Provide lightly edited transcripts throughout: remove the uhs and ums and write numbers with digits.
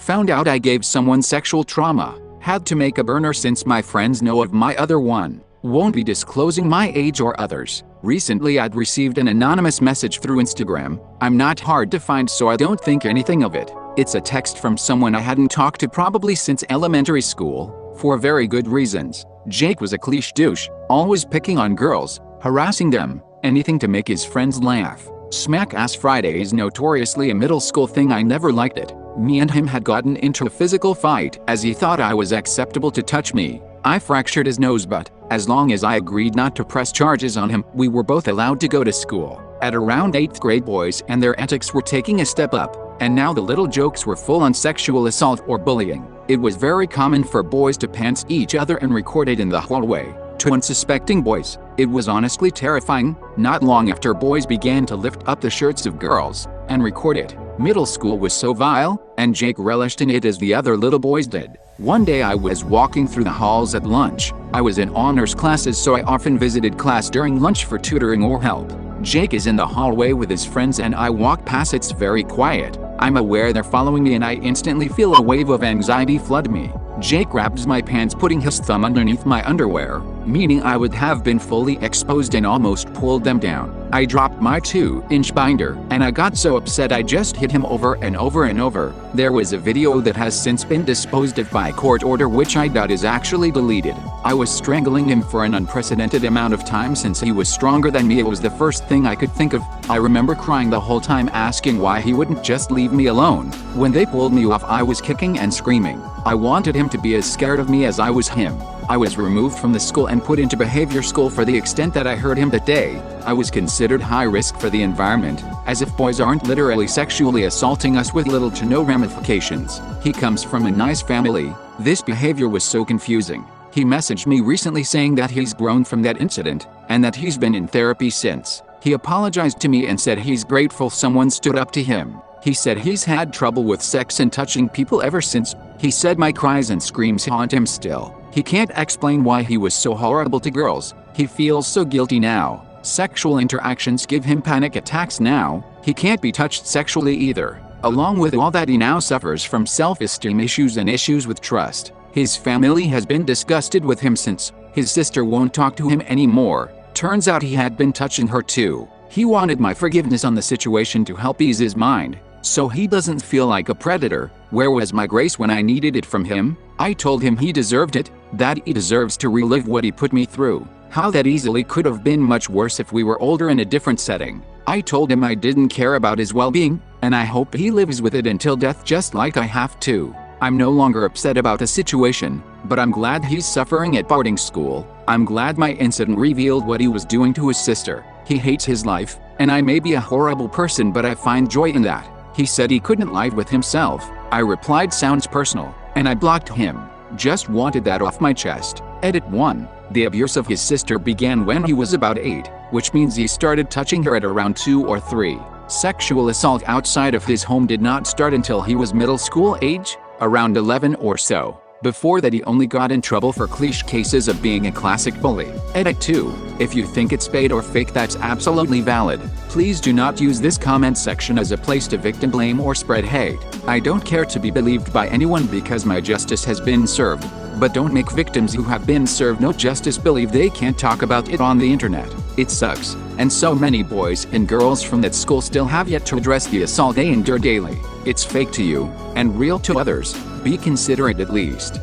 Found out I gave someone sexual trauma. Had to make a burner since my friends know of my other one. Won't be disclosing my age or others. Recently I'd received an anonymous message through Instagram. I'm not hard to find, so I don't think anything of it. It's a text from someone I hadn't talked to probably since elementary school, for very good reasons. Jake was a cliche douche, always picking on girls, harassing them, anything to make his friends laugh. Smack Ass Friday is notoriously a middle school thing. I never liked it. Me and him had gotten into a physical fight as he thought I was acceptable to touch me. I fractured his nose, but as long as I agreed not to press charges on him, we were both allowed to go to school. At around 8th grade, boys and their antics were taking a step up, and now the little jokes were full on sexual assault or bullying. It was very common for boys to pants each other and record it in the hallway. To unsuspecting boys, it was honestly terrifying. Not long after, boys began to lift up the shirts of girls and record it. Middle school was so vile, and Jake relished in it as the other little boys did. One day I was walking through the halls at lunch. I was in honors classes, so I often visited class during lunch for tutoring or help. Jake is in the hallway with his friends and I walk past. It's very quiet. I'm aware they're following me and I instantly feel a wave of anxiety flood me. Jake grabs my pants, putting his thumb underneath my underwear, meaning I would have been fully exposed, and almost pulled them down. I dropped my 2-inch binder, and I got so upset I just hit him over and over and over. There was a video that has since been disposed of by court order, which I doubt is actually deleted. I was strangling him for an unprecedented amount of time since he was stronger than me. It was the first thing I could think of. I remember crying the whole time, asking why he wouldn't just leave me alone. When they pulled me off, I was kicking and screaming. I wanted him to be as scared of me as I was him. I was removed from the school and put into behavior school for the extent that I heard him that day. I was considered high risk for the environment, as if boys aren't literally sexually assaulting us with little to no ramifications. He comes from a nice family. This behavior was so confusing. He messaged me recently saying that he's grown from that incident, and that he's been in therapy since. He apologized to me and said he's grateful someone stood up to him. He said he's had trouble with sex and touching people ever since. He said my cries and screams haunt him still. He can't explain why he was so horrible to girls. He feels so guilty now. Sexual interactions give him panic attacks now. He can't be touched sexually either. Along with all that, he now suffers from self-esteem issues and issues with trust. His family has been disgusted with him since. His sister won't talk to him anymore. Turns out he had been touching her too. He wanted my forgiveness on the situation to help ease his mind, so he doesn't feel like a predator. Where was my grace when I needed it from him? I told him he deserved it, that he deserves to relive what he put me through. How that easily could have been much worse if we were older in a different setting. I told him I didn't care about his well-being, and I hope he lives with it until death, just like I have to. I'm no longer upset about the situation, but I'm glad he's suffering at boarding school. I'm glad my incident revealed what he was doing to his sister. He hates his life, and I may be a horrible person, but I find joy in that. He said he couldn't lie with himself. I replied, sounds personal, and I blocked him. Just wanted that off my chest. Edit 1. The abuse of his sister began when he was about 8, which means he started touching her at around 2 or 3. Sexual assault outside of his home did not start until he was middle school age, around 11 or so. Before that, he only got in trouble for cliche cases of being a classic bully. Edit 2. If you think it's paid or fake, that's absolutely valid. Please do not use this comment section as a place to victim blame or spread hate. I don't care to be believed by anyone because my justice has been served. But don't make victims who have been served no justice believe they can't talk about it on the internet. It sucks. And so many boys and girls from that school still have yet to address the assault they endure daily. It's fake to you, and real to others. Be considerate at least.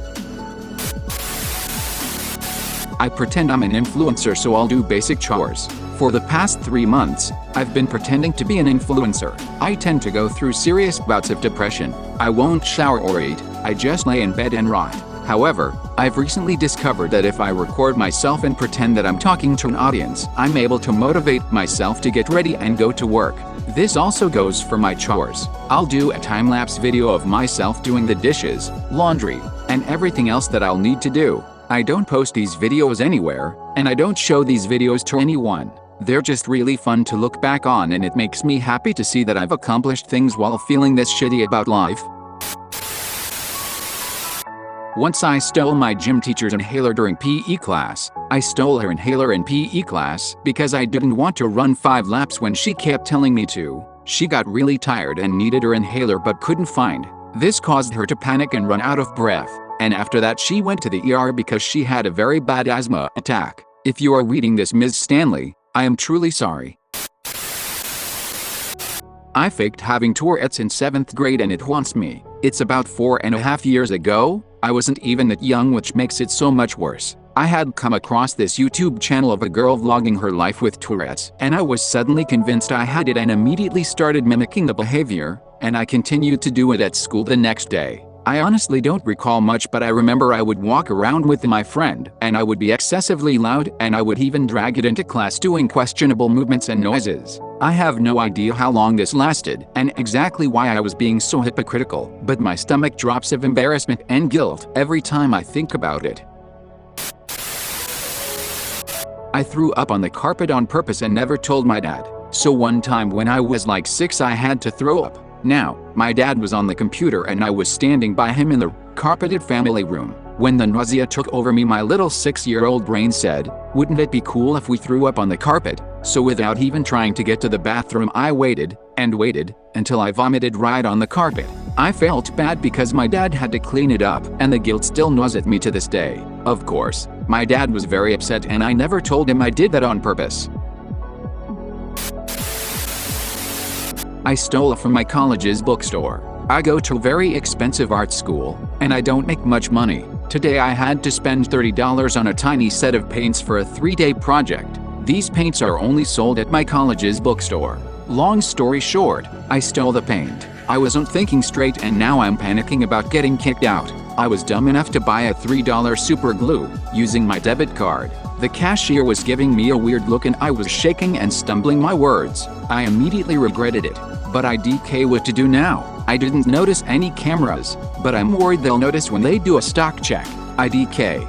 I pretend I'm an influencer, so I'll do basic chores. For the past 3 months, I've been pretending to be an influencer. I tend to go through serious bouts of depression. I won't shower or eat. I just lay in bed and rot. However, I've recently discovered that if I record myself and pretend that I'm talking to an audience, I'm able to motivate myself to get ready and go to work. This also goes for my chores. I'll do a time-lapse video of myself doing the dishes, laundry, and everything else that I'll need to do. I don't post these videos anywhere, and I don't show these videos to anyone. They're just really fun to look back on, and it makes me happy to see that I've accomplished things while feeling this shitty about life. Once I stole my gym teacher's inhaler during PE class. I stole her inhaler in PE class because I didn't want to run 5 laps when she kept telling me to. She got really tired and needed her inhaler but couldn't find This caused her to panic and run out of breath, and after that she went to the ER because she had a very bad asthma attack. If you are reading this, Ms. Stanley, I am truly sorry. I faked having Tourette's in 7th grade and it haunts me. It's about 4.5 years ago. I wasn't even that young, which makes it so much worse. I had come across this YouTube channel of a girl vlogging her life with Tourette's, and I was suddenly convinced I had it and immediately started mimicking the behavior, and I continued to do it at school the next day. I honestly don't recall much, but I remember I would walk around with my friend, and I would be excessively loud, and I would even drag it into class doing questionable movements and noises. I have no idea how long this lasted, and exactly why I was being so hypocritical, but my stomach drops of embarrassment and guilt every time I think about it. I threw up on the carpet on purpose and never told my dad. So one time when I was like 6, I had to throw up. Now, my dad was on the computer and I was standing by him in the carpeted family room. When the nausea took over me, my little 6-year-old brain said, "Wouldn't it be cool if we threw up on the carpet?" So without even trying to get to the bathroom, I waited and waited until I vomited right on the carpet. I felt bad because my dad had to clean it up, and the guilt still gnaws at me to this day. Of course, my dad was very upset and I never told him I did that on purpose. I stole from my college's bookstore. I go to a very expensive art school, and I don't make much money. Today I had to spend $30 on a tiny set of paints for a 3-day project. These paints are only sold at my college's bookstore. Long story short, I stole the paint. I wasn't thinking straight and now I'm panicking about getting kicked out. I was dumb enough to buy a $3 super glue using my debit card. The cashier was giving me a weird look and I was shaking and stumbling my words. I immediately regretted it. But IDK, what to do now? I didn't notice any cameras, but I'm worried they'll notice when they do a stock check. IDK.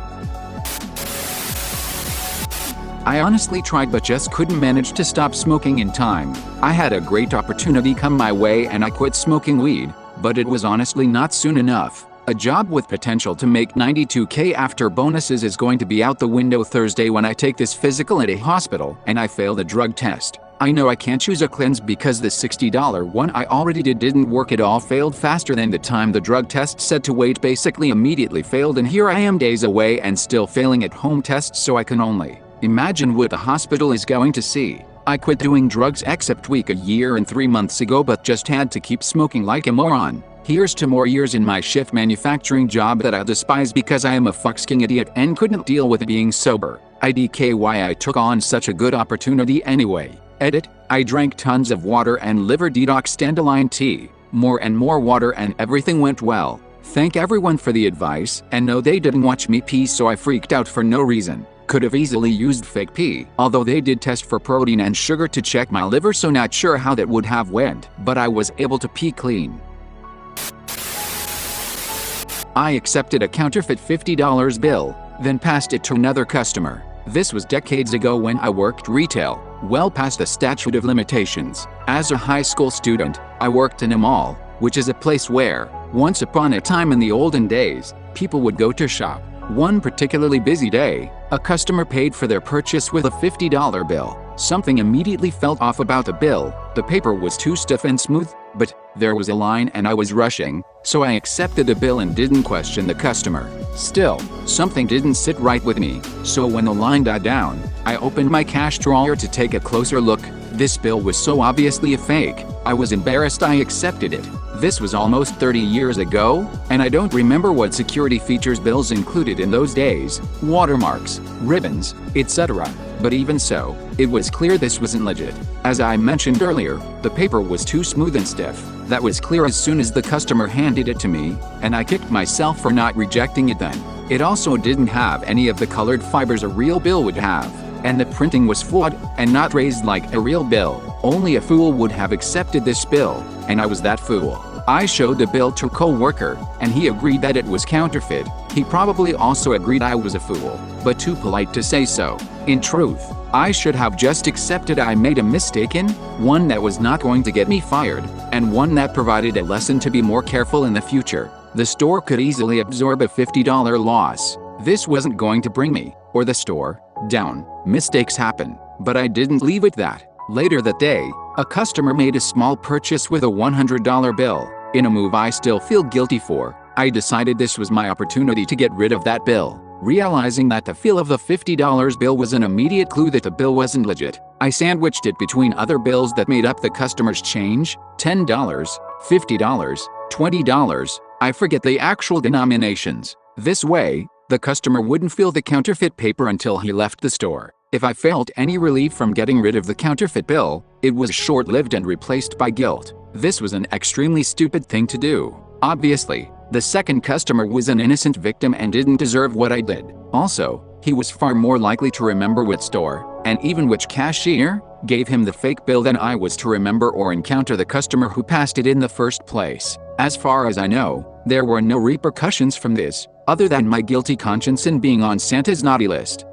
I honestly tried but just couldn't manage to stop smoking in time. I had a great opportunity come my way and I quit smoking weed, but it was honestly not soon enough. A job with potential to make $92K after bonuses is going to be out the window Thursday when I take this physical at a hospital and I fail the drug test. I know I can't choose a cleanse because the $60 one I already didn't work at all, failed faster than the time the drug test said to wait, basically immediately failed, and here I am days away and still failing at home tests, so I can only imagine what the hospital is going to see. I quit doing drugs except week a year and 3 months ago, but just had to keep smoking like a moron. Here's to more years in my shift manufacturing job that I despise because I am a fucking idiot and couldn't deal with being sober. IDK, why I took on such a good opportunity anyway. Edit, I drank tons of water and liver detox dandelion tea, more and more water, and everything went well. Thank everyone for the advice, and no, they didn't watch me pee, so I freaked out for no reason. Could have easily used fake pee, although they did test for protein and sugar to check my liver, so not sure how that would have went, but I was able to pee clean. I accepted a counterfeit $50 bill, then passed it to another customer. This was decades ago when I worked retail, well past the statute of limitations. As a high school student, I worked in a mall, which is a place where, once upon a time in the olden days, people would go to shop. One particularly busy day, a customer paid for their purchase with a $50 bill. Something immediately felt off about the bill. The paper was too stiff and smooth, but there was a line and I was rushing, so I accepted the bill and didn't question the customer. Still, something didn't sit right with me, so when the line died down, I opened my cash drawer to take a closer look. This bill was so obviously a fake, I was embarrassed. I accepted it. This was almost 30 years ago, and I don't remember what security features bills included in those days, watermarks, ribbons, etc. But even so, it was clear this wasn't legit. As I mentioned earlier, the paper was too smooth and stiff. That was clear as soon as the customer handed it to me, and I kicked myself for not rejecting it then. It also didn't have any of the colored fibers a real bill would have, and the printing was flawed and not raised like a real bill. Only a fool would have accepted this bill, and I was that fool. I showed the bill to a co-worker, and he agreed that it was counterfeit. He probably also agreed I was a fool, but too polite to say so. In truth, I should have just accepted I made a mistake, in one that was not going to get me fired, and one that provided a lesson to be more careful in the future. The store could easily absorb a $50 loss. This wasn't going to bring me, or the store, down. Mistakes happen, but I didn't leave it that. Later that day, a customer made a small purchase with a $100 bill. In a move I still feel guilty for, I decided this was my opportunity to get rid of that bill. Realizing that the feel of the $50 bill was an immediate clue that the bill wasn't legit, I sandwiched it between other bills that made up the customer's change: $10, $50, $20, I forget the actual denominations. This way, the customer wouldn't feel the counterfeit paper until he left the store. If I felt any relief from getting rid of the counterfeit bill, it was short-lived and replaced by guilt. This was an extremely stupid thing to do. Obviously, the second customer was an innocent victim and didn't deserve what I did. Also, he was far more likely to remember which store, and even which cashier, gave him the fake bill than I was to remember or encounter the customer who passed it in the first place. As far as I know, there were no repercussions from this, other than my guilty conscience and being on Santa's naughty list.